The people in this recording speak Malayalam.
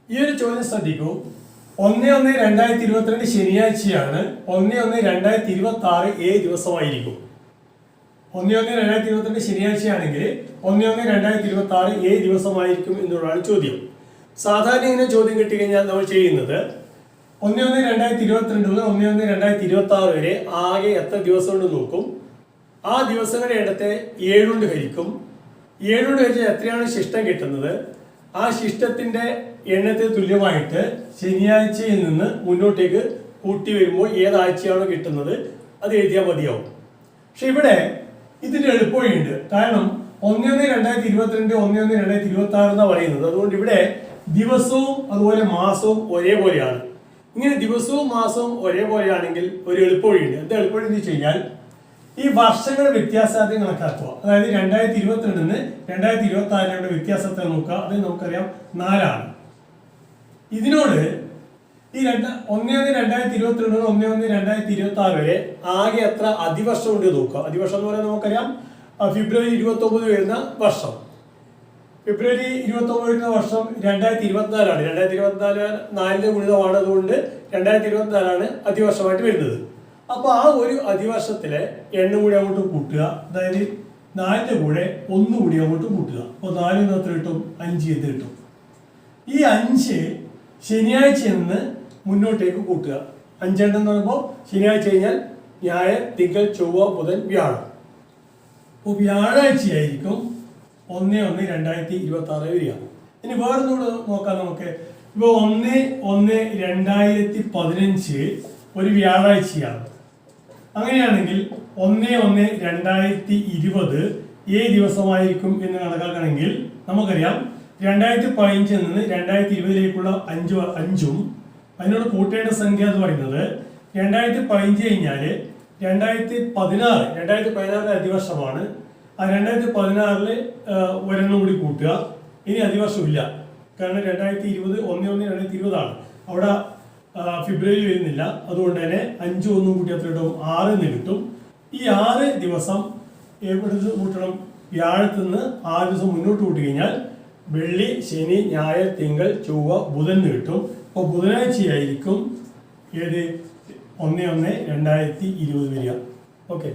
ഈ ഒരു ചോദ്യം ശ്രദ്ധിക്കൂ. 1/1/2022 ശനിയാഴ്ചയാണ്. 1/1/2026 ഏത് ദിവസമായിരിക്കും? 1/1/2022 ശനിയാഴ്ചയാണെങ്കിൽ 1/1/2026 ഏത് ദിവസമായിരിക്കും എന്നുള്ളതാണ് ചോദ്യം. സാധാരണ ഇങ്ങനെ ചോദ്യം കിട്ടിക്കഴിഞ്ഞാൽ നമ്മൾ ചെയ്യുന്നത് 1/1/2022 മുതൽ 1/1/2026 വരെ ആകെ എത്ര ദിവസം കൊണ്ട് നോക്കും. ആ ദിവസങ്ങളുടെ ഇടത്തെ 7 കൊണ്ട് ഹരിക്കും. 7 കൊണ്ട് ഹരിച്ചാൽ എത്രയാണ് ശിഷ്ടം കിട്ടുന്നത്? ആ ശിഷ്ടത്തിന്റെ എണ്ണത്തിന് തുല്യമായിട്ട് ശനിയാഴ്ചയിൽ നിന്ന് മുന്നോട്ടേക്ക് കൂട്ടി വരുമ്പോൾ ഏതാഴ്ചയാണോ കിട്ടുന്നത് അത് എഴുതിയാൽ മതിയാവും. പക്ഷെ ഇവിടെ ഇതിന്റെ എളുപ്പവഴിയുണ്ട്. കാരണം 1/1/2022 1/1/2026 എന്നാണ് പറയുന്നത്. അതുകൊണ്ട് ഇവിടെ ദിവസവും അതുപോലെ മാസവും ഒരേപോലെയാണ്. ഇങ്ങനെ ദിവസവും മാസവും ഒരേപോലെയാണെങ്കിൽ ഒരു എളുപ്പവഴിയുണ്ട്. എന്താ എളുപ്പവഴി എന്ന് വെച്ച് കഴിഞ്ഞാൽ ഈ വർഷങ്ങളുടെ വ്യത്യാസത്തെ കണക്കാക്കുക. അതായത് 2022 2026 വ്യത്യാസത്തെ നോക്കുക. അത് നമുക്കറിയാം 4 ഇതിനോട് ഈ 1/1/2022 1/1/2026 വരെ ആകെ എത്ര അതിവർഷം ഉണ്ട് നോക്കുക. അതിവർഷം എന്ന് പറയുന്നത് നമുക്കറിയാം ഫെബ്രുവരി 29 വരുന്ന വർഷം. ഫെബ്രുവരി 29 വരുന്ന വർഷം 2024 2024 4 ഗുണിതമാണ്. അതുകൊണ്ട് 2024 അതിവർഷമായിട്ട് വരുന്നത്. അപ്പൊ ആ ഒരു അതിവർഷത്തിലെ എണ്ണം കൂടി അങ്ങോട്ട് കൂട്ടുക. അതായത് 4 കൂടെ 1 കൂടി അങ്ങോട്ട് കൂട്ടുക. അപ്പോൾ 4 എത്ര കിട്ടും? 5 എന്ന് കിട്ടും. ഈ 5 ശനിയാഴ്ച നിന്ന് മുന്നോട്ടേക്ക് കൂട്ടുക. 5 എന്ന് പറയുമ്പോൾ ശനിയാഴ്ച കഴിഞ്ഞാൽ ഞായർ, തിങ്കൾ, ചൊവ്വ, ബുധൻ, വ്യാഴം. അപ്പോൾ വ്യാഴാഴ്ചയായിരിക്കും 1/1/2026 വരിക. ഇനി വേറൊന്നുകൂടെ നോക്കാം നമുക്ക്. ഇപ്പോൾ 1/1/2015 ഒരു വ്യാഴാഴ്ചയാണ്. അങ്ങനെയാണെങ്കിൽ 1/1/2020 ഏത് ദിവസമായിരിക്കും എന്ന് കണക്കാക്കണമെങ്കിൽ നമുക്കറിയാം 2015 നിന്ന് 2020 5ഉം അതിനോട് കൂട്ടേണ്ട സംഖ്യ എന്ന് പറയുന്നത് 2015 കഴിഞ്ഞാൽ 2016 അതിവർഷമാണ്. ആ 2016 ഒരെണ്ണം കൂടി കൂട്ടുക. ഇനി അതിവർഷമില്ല. കാരണം 2020 1/1/2020 അവിടെ ഫെബ്രുവരി വരുന്നില്ല. അതുകൊണ്ട് തന്നെ 5 1 കൂട്ടി എത്ര കിട്ടും? 6 എന്ന് കിട്ടും. ഈ 6 ദിവസം എവിടെ കൂട്ടണം? വ്യാഴത്തിൽ നിന്ന് 6 ദിവസം മുന്നോട്ട് കൂട്ടി കഴിഞ്ഞാൽ വെള്ളി, ശനി, ഞായർ, തിങ്കൾ, ചൊവ്വ, ബുധൻ കിട്ടും. അപ്പോൾ ബുധനാഴ്ചയായിരിക്കും ഏത് 1/1/2020 വരിക. ഓക്കെ.